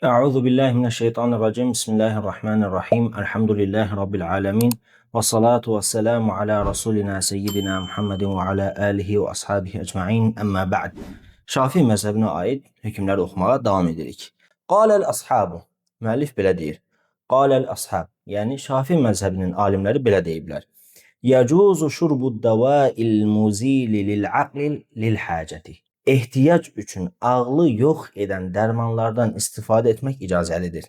Euzu billahi mineşşeytanirracim. Bismillahirrahmanirrahim. Elhamdülillahi rabbil alamin. Ve salatu vesselamu ala rasulina seyyidina Muhammedin ve ala alihi ve ashabihi ecmaîn. Amma ba'd. Şafii məzhəbinə aid hökmləri oxumağa davam edirik. Qalel ashabu. Müəllif belə deyir. Qalel ashab. Yəni Şafii məzhəbinin alimləri belə deyiblər. Yacuzu şurbud dava'il muzili lil aqli lil hacati. Ehtiyac üçün ağlı yox edən dərmanlardan istifadə etmək icazəlidir.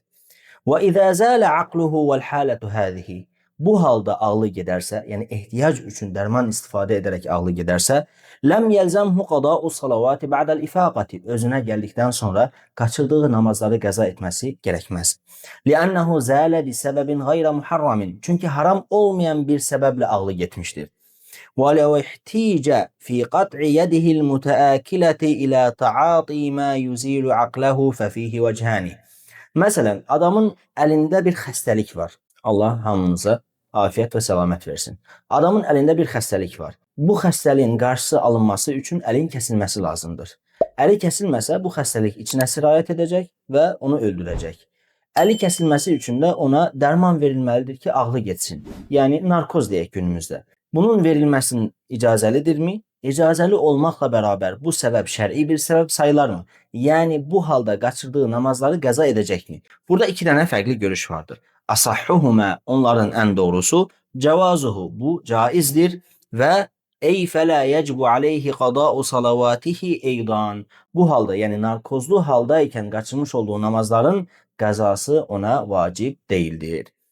Və izə zələ aqluhu vəl halatu hadihi. Bu halda ağlı gedərsə, yəni ehtiyac üçün dərman istifadə edərək ağlı gedərsə, ləm yəlzəmhu qada'u salavati ba'dal ifaqati. Özünə gəldikdən sonra qaçırdığı namazları qəza etməsi gərəkməz. Li'annahu zələ bi səbəbin qeyra muharramin. Çünki haram olmayan bir səbəblə ağlı getmişdir. وَلَوْ احْتِيجَ فِي قَطْعِ يَدِهِ الْمُتَآكِلَةِ إِلَى تَعَاطِي مَا يُزِيلُ عَقْلَهُ فَفِيهِ وَجْهَانِ. Məsələn, adamın əlində bir xəstəlik var. Allah hamımıza afiyet və səlamət versin. Adamın əlində bir xəstəlik var. Bu xəstəliyin qarşısı alınması üçün əlin kəsilməsi lazımdır. Əli kəsilməsə bu xəstəlik içinə sirayət edəcək və onu öldürəcək. Əli kəsilməsi üçün də ona dərman verilməlidir ki, ağlı getsin. Yəni narkoz deyək günümüzdə. Bunun verilməsinin icazəlidirmi? İcazəli olmaqla bərabər bu səbəb şər'i bir səbəb sayılarmı? Yəni bu halda qaçırdığı namazları qəza edəcəkmi? Burada iki dənə fərqli görüş vardır. Asahhuhuma, onların ən doğrusu, cavazuhu, bu caizdir və ey fələ yəcbu aleyhi qada'u salavatihi eydan. Bu halda, yəni narkozlu halda ikən qaçırmış olduğu namazların qəzası ona vacib deyildir.